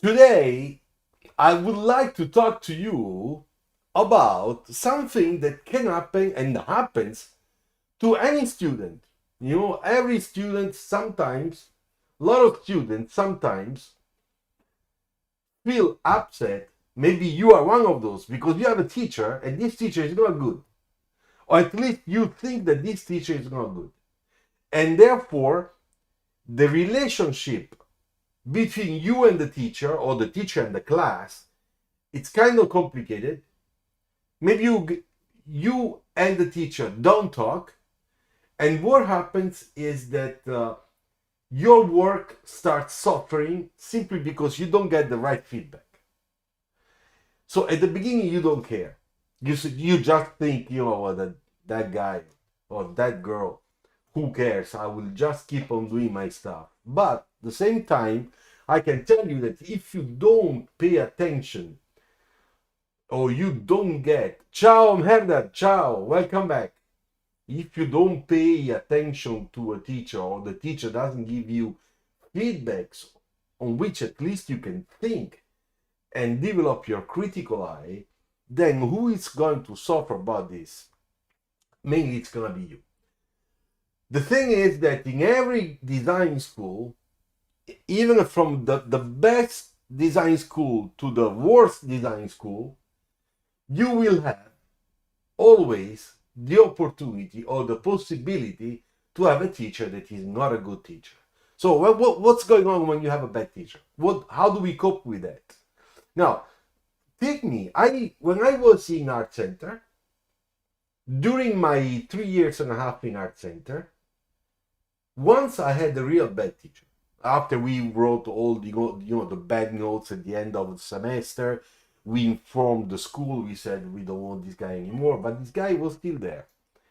Today, I would like to talk to you about something that can happen and happens to any student. Every student sometimes, a lot of students sometimes feel upset. Maybe you are one of those because you have a teacher and this teacher is not good. Or at least you think that this teacher is not good. And therefore, the relationship between you and the teacher or the teacher and the class, it's kind of complicated. Maybe you and the teacher don't talk, and what happens is that your work starts suffering simply because you don't get the right feedback. So at the beginning you don't care. You just think, that guy or that girl, who cares? I will just keep on doing my stuff. But at the same time, I can tell you that if you don't pay attention or you don't get, ciao Herder, ciao, welcome back. If you don't pay attention to a teacher or the teacher doesn't give you feedbacks on which at least you can think and develop your critical eye, then who is going to suffer about this? Mainly it's going to be you. The thing is that in every design school, even from the best design school to the worst design school, you will have always the opportunity or the possibility to have a teacher that is not a good teacher. So what's going on when you have a bad teacher? How do we cope with that? Now, take me. When I was in art center, during my 3 years and a half in art center, once I had a real bad teacher. After we wrote all the bad notes at the end of the semester, we informed the school. We said we don't want this guy anymore, but this guy was still there,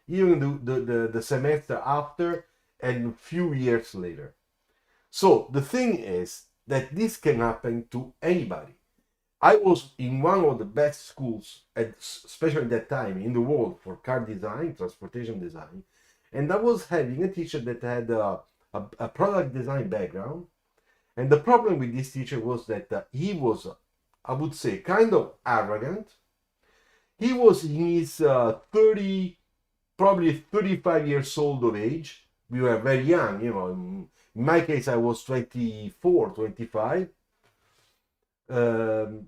even the semester after and a few years later. So the thing is that this can happen to anybody. I was in one of the best schools, especially at that time, in the world for car design, transportation design, and I was having a teacher that had a product design background. And the problem with this teacher was that he was, I would say, kind of arrogant. He was in his 30, probably 35 years old of age. We were very young, In my case, I was 24, 25. And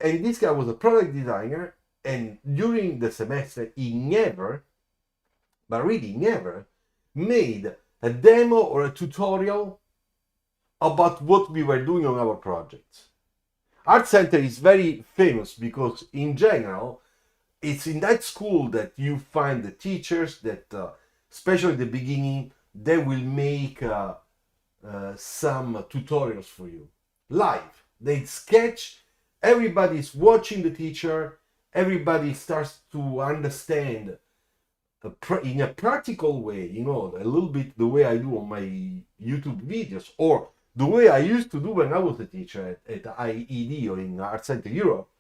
this guy was a product designer. And during the semester, he never, but really never, made a demo or a tutorial about what we were doing on our projects. Art Center is very famous because in general, it's in that school that you find the teachers that, especially at the beginning, they will make some tutorials for you. Live. They sketch, everybody's watching the teacher, everybody starts to understand in a practical way, a little bit the way I do on my YouTube videos, or the way I used to do when I was a teacher at IED or in Art Center Europe.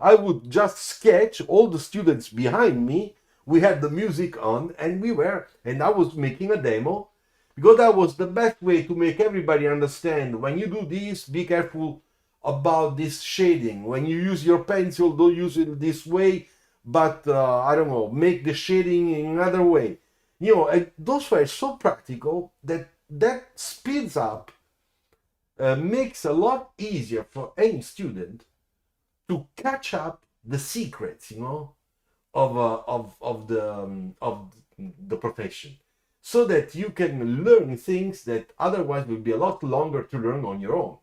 I would just sketch all the students behind me. We had the music on, and I was making a demo because that was the best way to make everybody understand. When you do this, be careful about this shading. When you use your pencil, don't use it this way, but I don't know, make the shading in another way. And those were so practical that speeds up, makes a lot easier for any student to catch up the secrets, of the profession, so that you can learn things that otherwise would be a lot longer to learn on your own.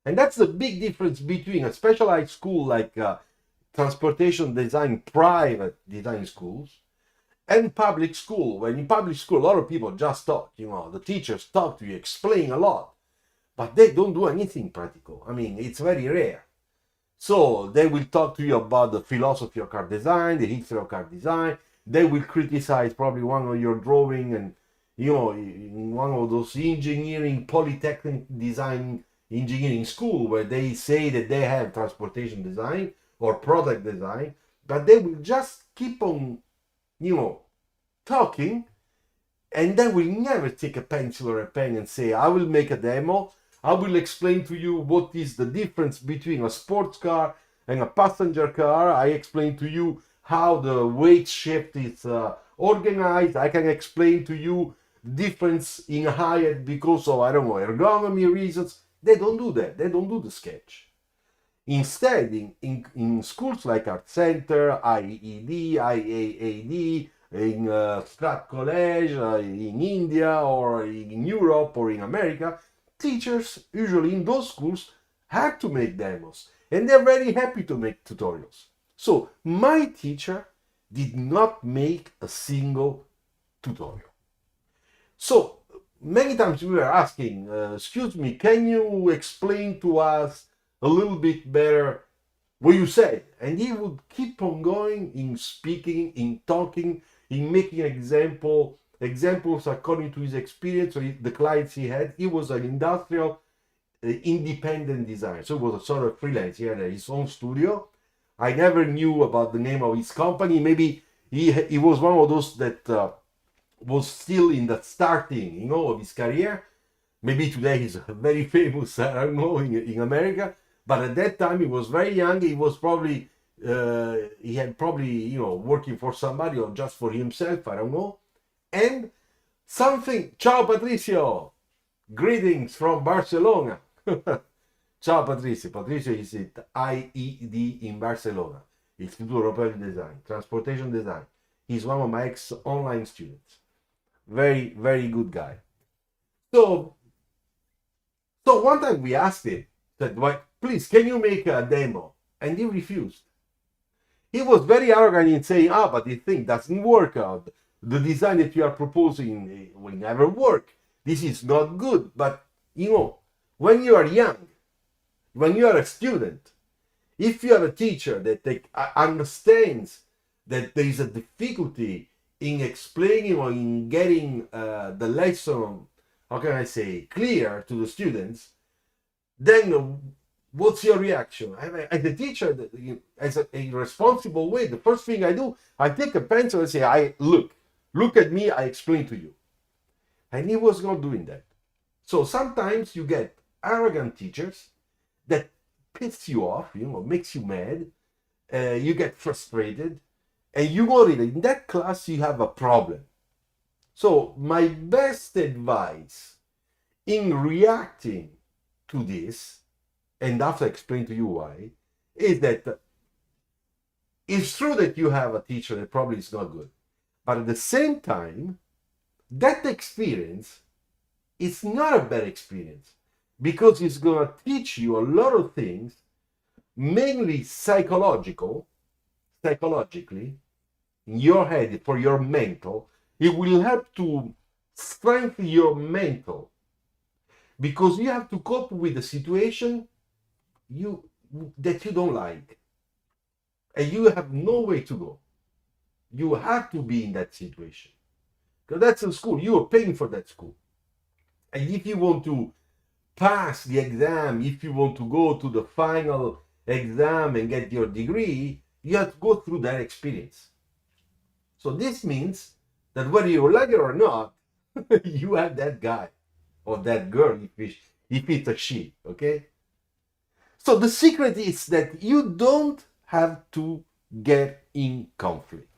And that's the big difference between a specialized school like transportation design, private design schools, and public school. When in public school, a lot of people just talk, the teachers talk to you, explain a lot, but they don't do anything practical. I mean, it's very rare. So they will talk to you about the philosophy of car design, the history of car design. They will criticize probably one of your drawing, and in one of those engineering, polytechnic design engineering school where they say that they have transportation design or product design, but they will just keep on, talking, and they will never take a pencil or a pen and say, I will make a demo, I will explain to you what is the difference between a sports car and a passenger car. I explain to you how the weight shift is organized. I can explain to you difference in height because of, I don't know, ergonomy reasons. They don't do that. They don't do the sketch. Instead, in schools like Art Center, IED, IAAD, in Strat College, in India, or in Europe, or in America, teachers usually in those schools have to make demos, and they're very happy to make tutorials. So my teacher did not make a single tutorial. So many times we were asking, excuse me, can you explain to us a little bit better what you said? And he would keep on going in speaking, in talking, in making examples according to his experience or the clients he had. He was an industrial independent designer, so he was a sort of freelance. He had his own studio. I never knew about the name of his company. Maybe he was one of those that was still in the starting, of his career. Maybe today he's very famous, I don't know, in America. But at that time he was very young. He was probably he had probably working for somebody or just for himself, I don't know. And something. Ciao Patricio, greetings from Barcelona. Ciao Patricio. Patricio is at IED in Barcelona, Instituto Europeo di Design, Transportation Design. He's one of my ex-online students. Very, very good guy. So one time we asked him, said, "Why, please, can you make a demo?" And he refused. He was very arrogant in saying, but this thing doesn't work out. The design that you are proposing will never work. This is not good. But, when you are young, when you are a student, if you have a teacher that understands that there is a difficulty in explaining or in getting the lesson, how can I say, clear to the students, then what's your reaction? As a teacher, as a responsible way, the first thing I do, I take a pencil and say, look at me, I explain to you. And he was not doing that. So sometimes you get arrogant teachers that piss you off, makes you mad, you get frustrated, and you worry that in that class you have a problem. So my best advice in reacting to this, and after I explain to you why, is that it's true that you have a teacher that probably is not good, but at the same time, that experience is not a bad experience because it's going to teach you a lot of things, mainly psychologically, in your head, for your mental. It will help to strengthen your mental because you have to cope with the situation that you don't like, and you have no way to go. You have to be in that situation because that's a school. You are paying for that school, and if you want to pass the exam, if you want to go to the final exam and get your degree, you have to go through that experience. So this means that whether you like it or not, you have that guy or that girl, if it's a she, okay? So the secret is that you don't have to get in conflict.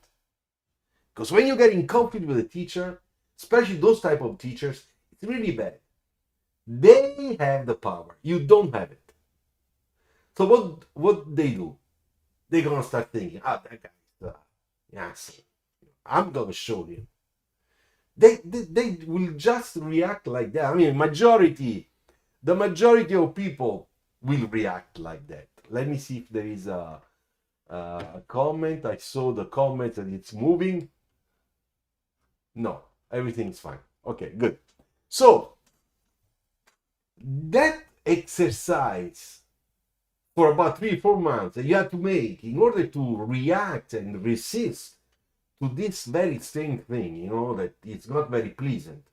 Because when you get in conflict with a teacher, especially those type of teachers, it's really bad. They have the power. You don't have it. So what they do? They're going to start thinking, that guy's yes, I'm going to show him. They will just react like that. I mean, the majority of people will react like that. Let me see if there is a comment. I saw the comment and it's moving. No, everything's fine. Okay, good. So that exercise for about 3-4 months that you have to make in order to react and resist to this very strange thing, that it's not very pleasant,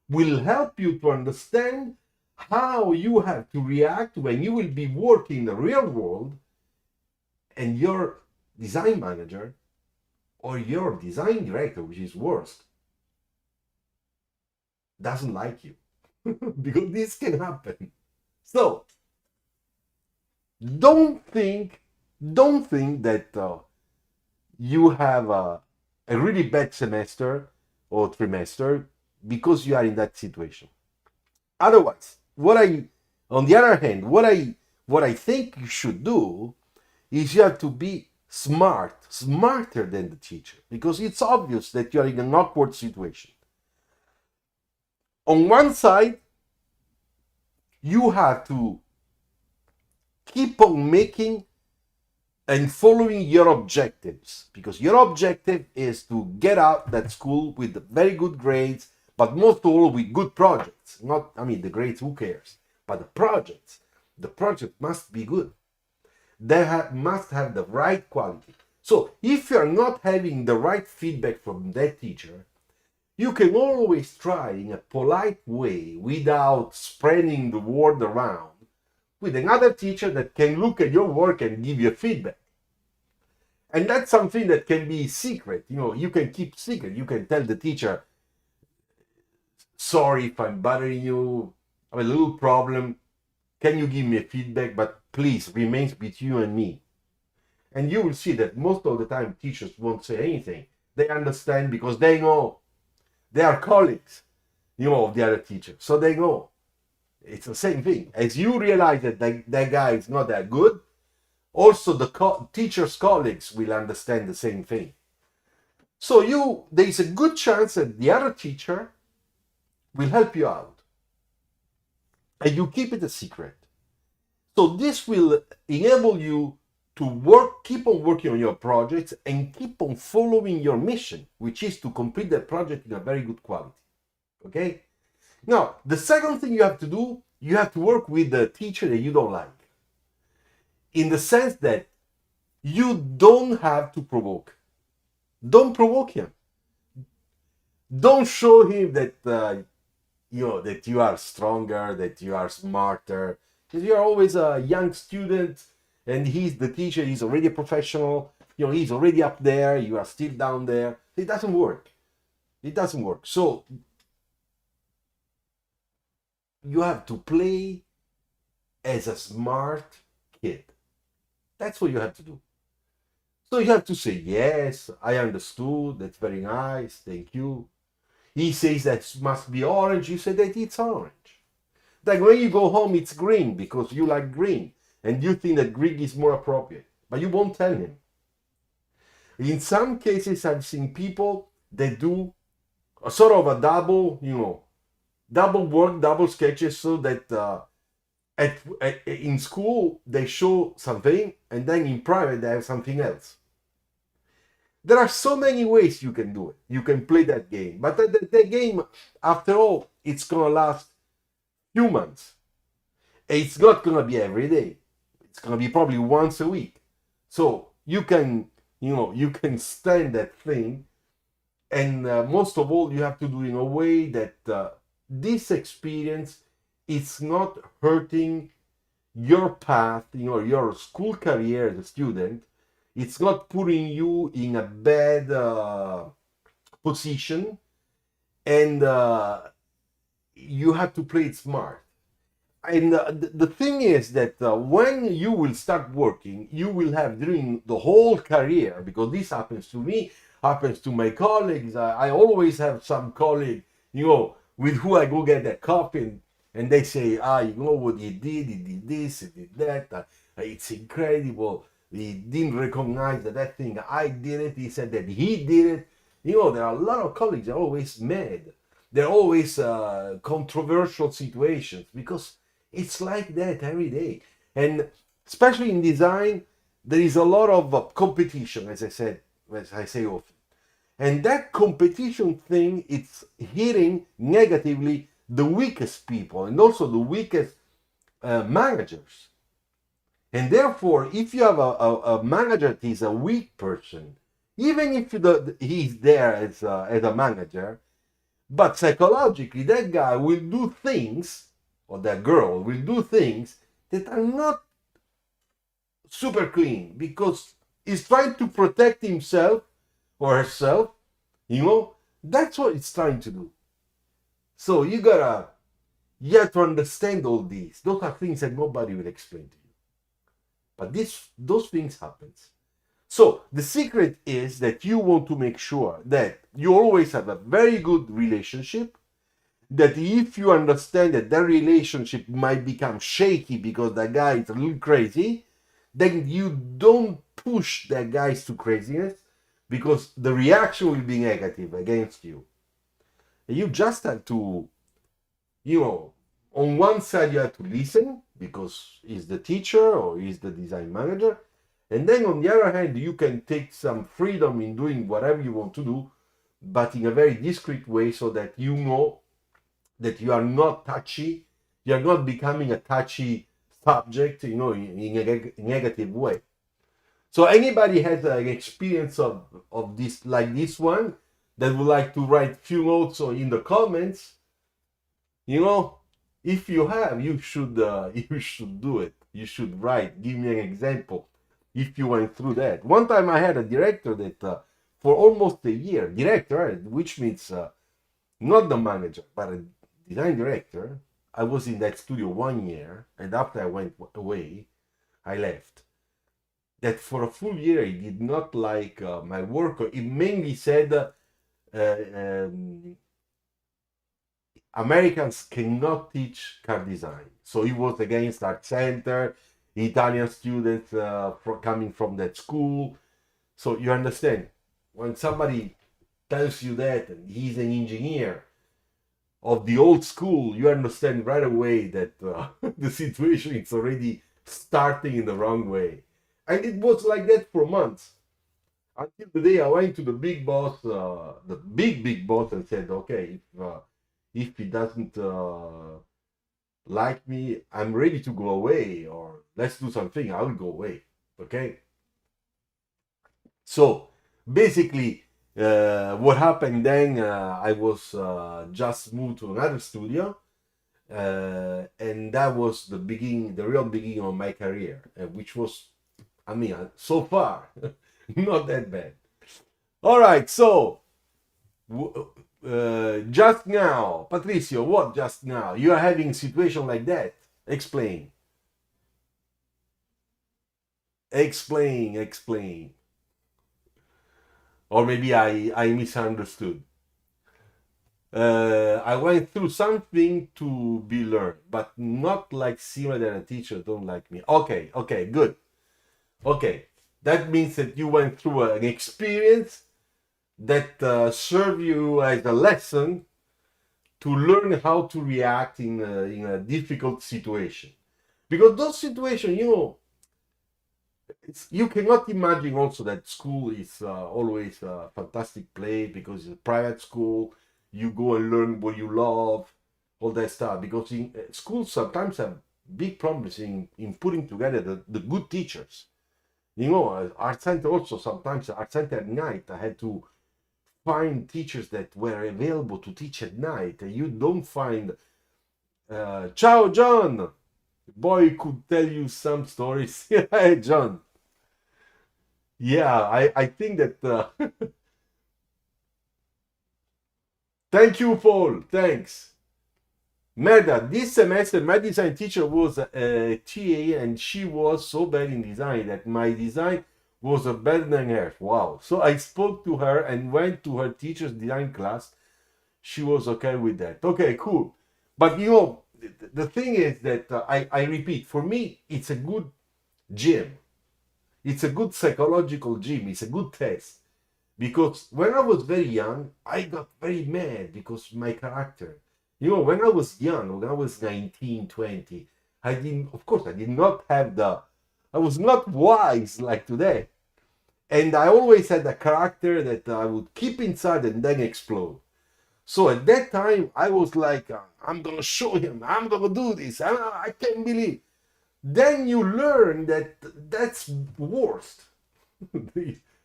will help you to understand how you have to react when you will be working in the real world and your design manager or your design director, which is worse, doesn't like you. Because this can happen. So don't think, that you have a really bad semester or trimester because you are in that situation. Otherwise, on the other hand, what I think you should do is you have to be smarter than the teacher, because it's obvious that you are in an awkward situation. On one side, you have to keep on making and following your objectives, because your objective is to get out that school with very good grades, but most of all with good projects. Not, I mean, the grades, who cares? But the project must be good. They must have the right quality. So if you're not having the right feedback from that teacher, you can always try in a polite way, without spreading the word around, with another teacher that can look at your work and give you feedback. And that's something that can be secret. You can keep secret. You can tell the teacher, sorry if I'm bothering you, I have a little problem. Can you give me a feedback? But please, remains between you and me. And you will see that most of the time teachers won't say anything. They understand because they know they are colleagues, of the other teacher. So they know. It's the same thing. As you realize that that guy is not that good, also the teacher's colleagues will understand the same thing. So there is a good chance that the other teacher will help you out. And you keep it a secret. So this will enable you to keep on working on your projects and keep on following your mission, which is to complete the project in a very good quality. Okay? Now, the second thing you have to do, you have to work with the teacher that you don't like. In the sense that you don't have to provoke. Don't provoke him. Don't show him that that you are stronger, that you are smarter. Because you are always a young student, and he's the teacher. He's already a professional. He's already up there. You are still down there. It doesn't work. It doesn't work. So you have to play as a smart kid. That's what you have to do. So you have to say, yes, I understood. That's very nice. Thank you. He says that must be orange. You say that it's orange. Like when you go home, it's green because you like green. And you think that green is more appropriate. But you won't tell him. In some cases, I've seen people that do a sort of a double work, double sketches, so that in school they show something and then in private they have something else. There are so many ways you can do it. You can play that game, but the game, after all, it's gonna last few months. It's not gonna be every day. It's gonna be probably once a week. So you can stand that thing, and most of all, you have to do in a way that this experience is not hurting your path, your school career as a student. It's not putting you in a bad position, and you have to play it smart. And the thing is that when you will start working, you will have during the whole career, because this happens to me, happens to my colleagues. I always have some colleague, with who I go get a coffee, and they say, what he did this, he did that. It's incredible. He didn't recognize that thing. I did it. He said that he did it. There are a lot of colleagues that are always mad. They're always controversial situations, because it's like that every day. And especially in design, there is a lot of competition, as I say often. And that competition thing, it's hitting negatively the weakest people and also the weakest managers. And therefore, if you have a manager that is a weak person, even if he's there as a manager, but psychologically that guy will do things, or that girl will do things that are not super clean, because he's trying to protect himself or herself. That's what it's trying to do. So you gotta You have to understand all these. Those are things that nobody will explain to you. But those things happen. So the secret is that you want to make sure that you always have a very good relationship, that if you understand that that relationship might become shaky because that guy is a little crazy, then you don't push that guy to craziness, because the reaction will be negative against you. And you just have to, on one side you have to listen because he's the teacher or he's the design manager, and then on the other hand you can take some freedom in doing whatever you want to do, but in a very discreet way, so that you know that you are not touchy, you are not becoming a touchy subject, in a negative way. So anybody has an experience of this, like this one, that would like to write few notes or in the comments, if you have, you should do it. You should write, give me an example if you went through that. One time I had a director that for almost a year, director, which means not the manager, but a design director. I was in that studio 1 year, and after I went away, I left. That for a full year he did not like my work. He mainly said Americans cannot teach car design. So he was against art center, Italian students coming from that school. So you understand, when somebody tells you that and he's an engineer of the old school, you understand right away that the situation is already starting in the wrong way. And it was like that for months, until the day I went to the big boss, the big boss, and said, okay, if he doesn't like me, I'm ready to go away, or let's do something, I will go away. Okay. So basically, what happened then, I was just moved to another studio, and that was the real beginning of my career, which was, so far, not that bad. All right, so just now, Patricio, what just now? You are having a situation like that. Explain. Explain. Or maybe I misunderstood. I went through something to be learned, but not like similar that a teacher don't like me. Okay, good. Okay, that means that you went through an experience that served you as a lesson to learn how to react in a difficult situation. Because those situations, you cannot imagine also that school is always a fantastic place because it's a private school. You go and learn what you love, all that stuff. Because in schools sometimes have big problems in putting together the good teachers. Art center also, sometimes art center at night, I had to find teachers that were available to teach at night. And you don't find, ciao, John. Boy could tell you some stories. Hey, John. Yeah, I think that. Thank you, Paul. Thanks. Merda, this semester my design teacher was a TA, and she was so bad in design that my design was better than hers. Wow. So I spoke to her and went to her teacher's design class. She was okay with that. Okay, cool. But the thing is that I repeat, for me, it's a good gym. It's a good psychological gym. It's a good test. Because when I was very young, I got very mad because my character. When I was young, when I was 19, 20, I did not have I was not wise like today. And I always had a character that I would keep inside and then explode. So at that time, I was like, I'm going to show him, I'm going to do this, I can't believe. Then you learn that that's worst.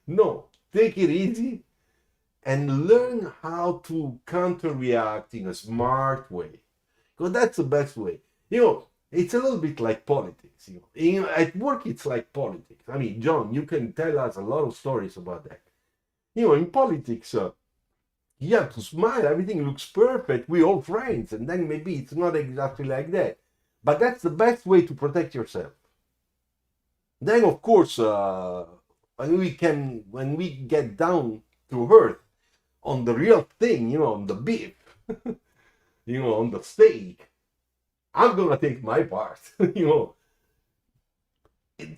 No, take it easy and learn how to counter-react in a smart way. Because that's the best way. It's a little bit like politics. At work, it's like politics. John, you can tell us a lot of stories about that. In politics, You have to smile. Everything looks perfect. We're all friends. And then maybe it's not exactly like that. But that's the best way to protect yourself. Then, of course, when we get down to earth on the real thing, on the beef, on the steak, I'm gonna take my part.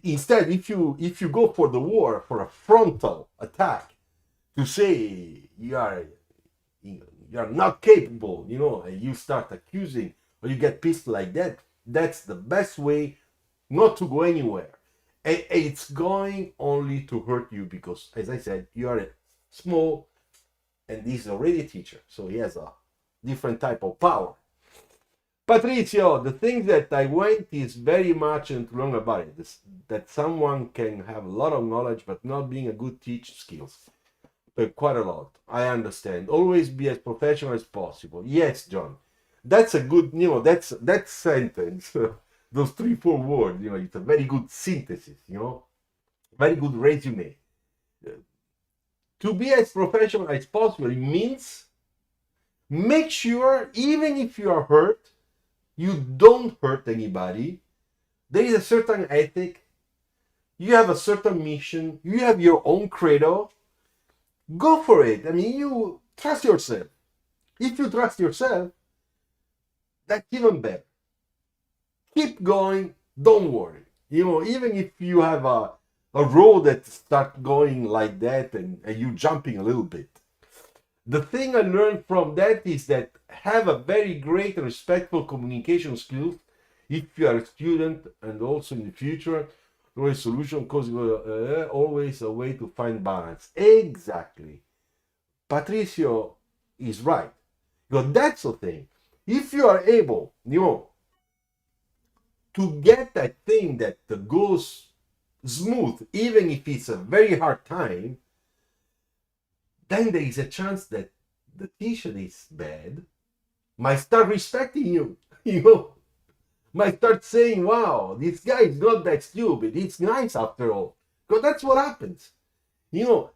Instead, if you go for the war, for a frontal attack, to say you're not capable, and you start accusing or you get pissed like that, that's the best way not to go anywhere. And it's going only to hurt you because, as I said, you are small and he's already a teacher, so he has a different type of power. Patrizio, the thing that I went is very much and wrong about it. That someone can have a lot of knowledge but not being a good teach skills. Quite a lot. I understand. Always be as professional as possible. Yes, John. That's a good, that's that sentence. Those 3-4 words, it's a very good synthesis, very good resume. To be as professional as possible means make sure, even if you are hurt, you don't hurt anybody. There is a certain ethic. You have a certain mission. You have your own credo. Go for it. I mean, you trust yourself. If you trust yourself, that's even better. Keep going. Don't worry. Even if you have a road that starts going like that and you jumping a little bit. The thing I learned from that is that have a very great respectful communication skills if you are a student and also in the future. Always solution cause always a way to find balance. Exactly. Patricio is right. Because that's the thing. If you are able, to get that thing that goes smooth, even if it's a very hard time, then there is a chance that the teacher is bad, might start respecting you, might start saying, wow, this guy is not that stupid, it's nice after all. Because that's what happens.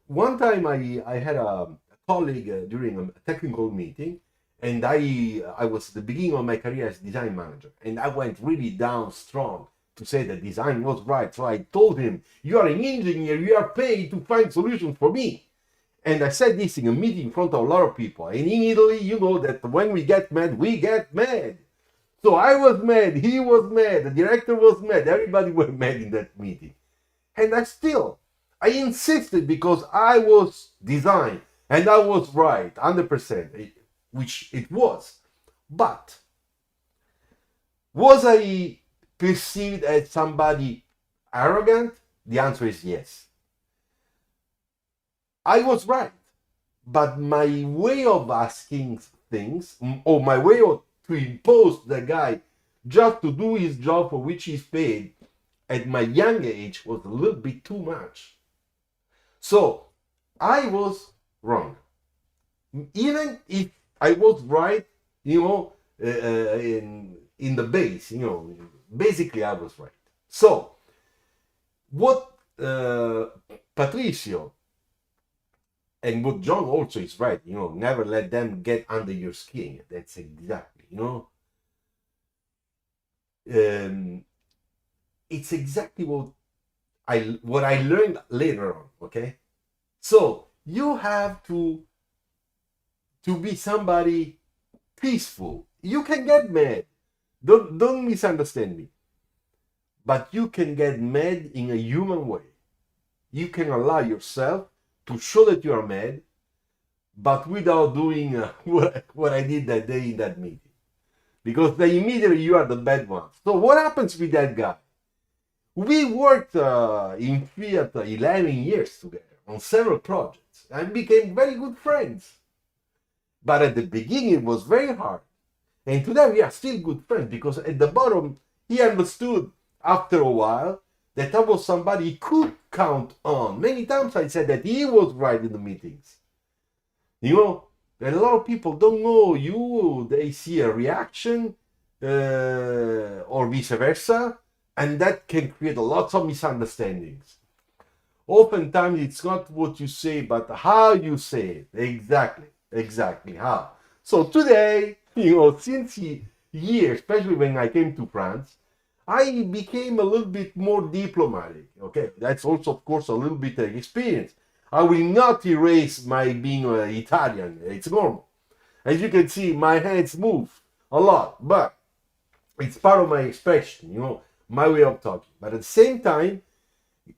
One time I had a colleague during a technical meeting, and I was at the beginning of my career as design manager, and I went really down strong to say that design was right. So I told him, you are an engineer, you are paid to find solutions for me. And I said this in a meeting in front of a lot of people. And in Italy, you know that when we get mad, we get mad. So I was mad, he was mad, the director was mad, everybody was mad in that meeting. And I insisted because I was design and I was right, 100%, which it was. But was I perceived as somebody arrogant? The answer is yes. I was right, but my way of asking things, or my way to impose the guy just to do his job for which he's paid at my young age was a little bit too much. So I was wrong. Even if I was right, in the base, basically I was right. So what Patricio and what John also is right, never let them get under your skin. That's exactly, it's exactly what I learned later on. Okay, so you have to be somebody peaceful. You can get mad. Don't misunderstand me. But you can get mad in a human way. You can allow yourself to show that you are mad, but without doing what I did that day in that meeting. Because then immediately you are the bad one. So what happens with that guy? We worked in Fiat 11 years together on several projects and became very good friends. But at the beginning it was very hard. And today we are still good friends because at the bottom he understood after a while that I was somebody he could count on. Many times I said that he was right in the meetings. And a lot of people don't know you. They see a reaction or vice versa, and that can create lots of misunderstandings. Oftentimes it's not what you say, but how you say it. Exactly. Exactly. How? So today, since years, especially when I came to France, I became a little bit more diplomatic. Okay, that's also, of course, a little bit of experience. I will not erase my being Italian. It's normal. As you can see, my hands move a lot, but it's part of my expression, my way of talking. But at the same time,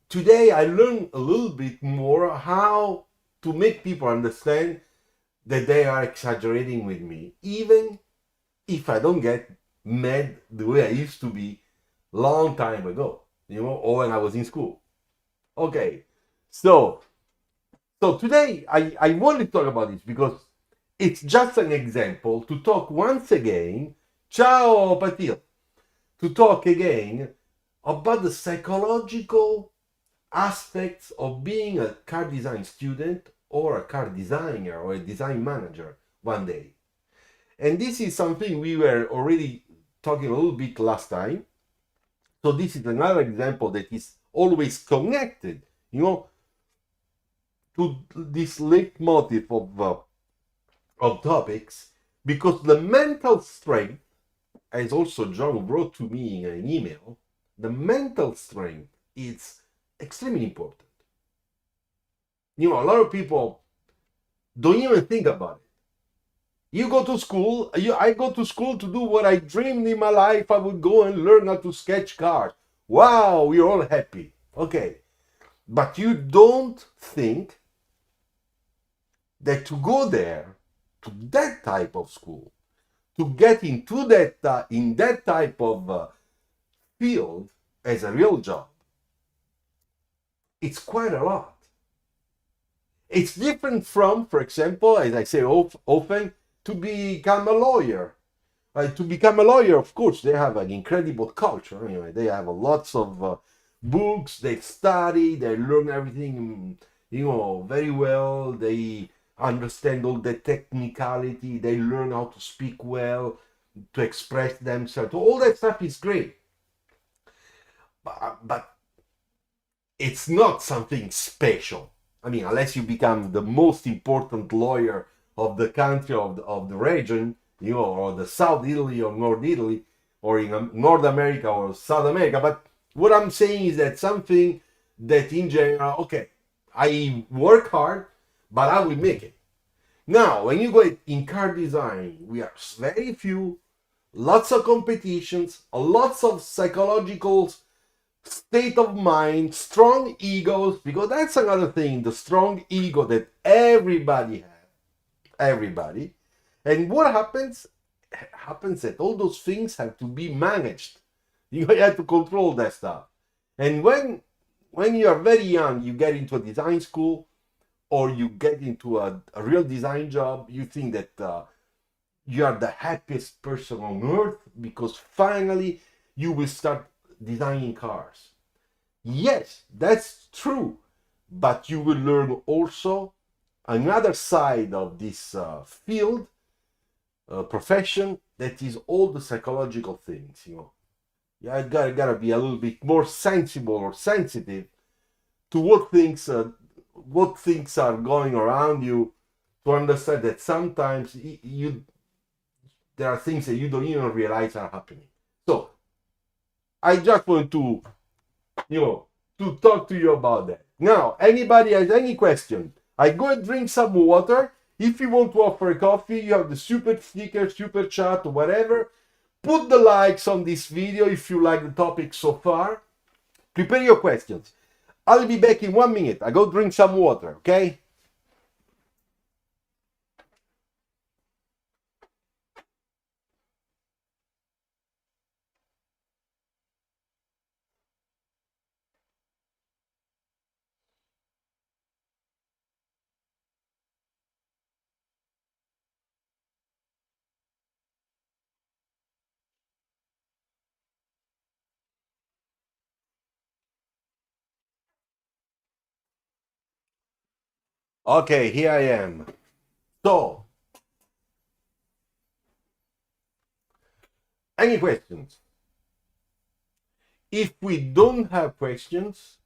today I learn a little bit more how to make people understand that they are exaggerating with me, even if I don't get mad the way I used to be long time ago, or when I was in school. Okay, so today I want to talk about this because it's just an example to talk once again, ciao Patil, to talk again about the psychological aspects of being a car design student or a car designer or a design manager one day. And this is something we were already talking a little bit last time. So this is another example that is always connected, to this leitmotif of topics, because the mental strength, as also John wrote to me in an email, the mental strength is extremely important. A lot of people don't even think about it. You go to school, I go to school to do what I dreamed in my life. I would go and learn how to sketch cars. Wow, we're all happy. Okay. But you don't think that to go there, to that type of school, to get into that, in that type of field as a real job, it's quite a lot. It's different from, for example, as I say often, to become a lawyer. To become a lawyer, of course, they have an incredible culture. Anyway, they have lots of books, they study, they learn everything, very well. They understand all the technicality, they learn how to speak well, to express themselves. All that stuff is great. But it's not something special. I mean, unless you become the most important lawyer of the country, of the region, or the South Italy or North Italy, or in North America or South America. But what I'm saying is that something that in general, okay, I work hard, but I will make it. Now, when you go in car design, we are very few, lots of competitions, lots of psychological state of mind, strong egos, because that's another thing, the strong ego that everybody has. Everybody. And what happens that all those things have to be managed. You have to control that stuff. And when you are very young, you get into a design school or you get into a real design job, you think that you are the happiest person on earth because finally you will start designing cars. Yes, that's true, but you will learn also another side of this field, profession, that is all the psychological things. You gotta be a little bit more sensible or sensitive to what things are going around you, to understand that sometimes there are things that you don't even realize are happening. So I just want to talk to you about that. Now, anybody has any question, I go and drink some water. If you want to offer a coffee, you have the super sticker, super chat, or whatever. Put the likes on this video if you like the topic so far. Prepare your questions. I'll be back in 1 minute. I go drink some water, okay? Okay, here I am. So, any questions? If we don't have questions,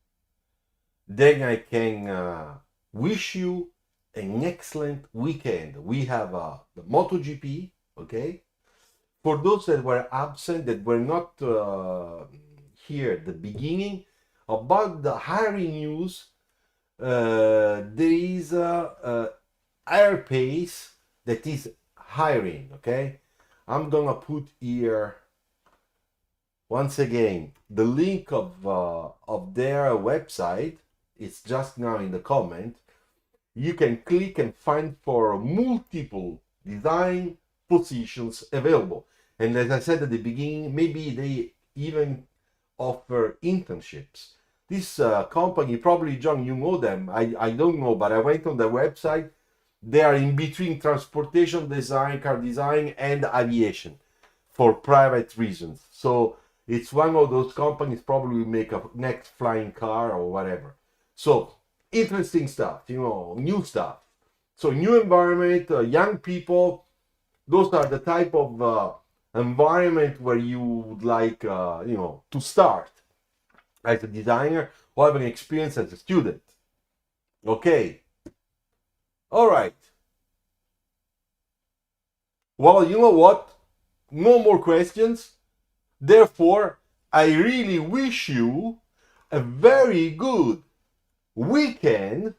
then I can wish you an excellent weekend. We have the MotoGP, okay? For those that were absent, that were not here at the beginning, about the hiring news, there is a Airpace that is hiring, okay? I'm gonna put here once again the link of their website. It's just now in the comment. You can click and find for multiple design positions available. And as I said at the beginning, maybe they even offer internships. This company, probably John, you know them. I don't know, but I went on their website. They are in between transportation design, car design, and aviation for private reasons. So it's one of those companies probably make a next flying car or whatever. So interesting stuff, new stuff. So new environment, young people. Those are the type of environment where you would like, to start as a designer or have an experience as a student. Okay. All right. Well, you know what? No more questions. Therefore, I really wish you a very good weekend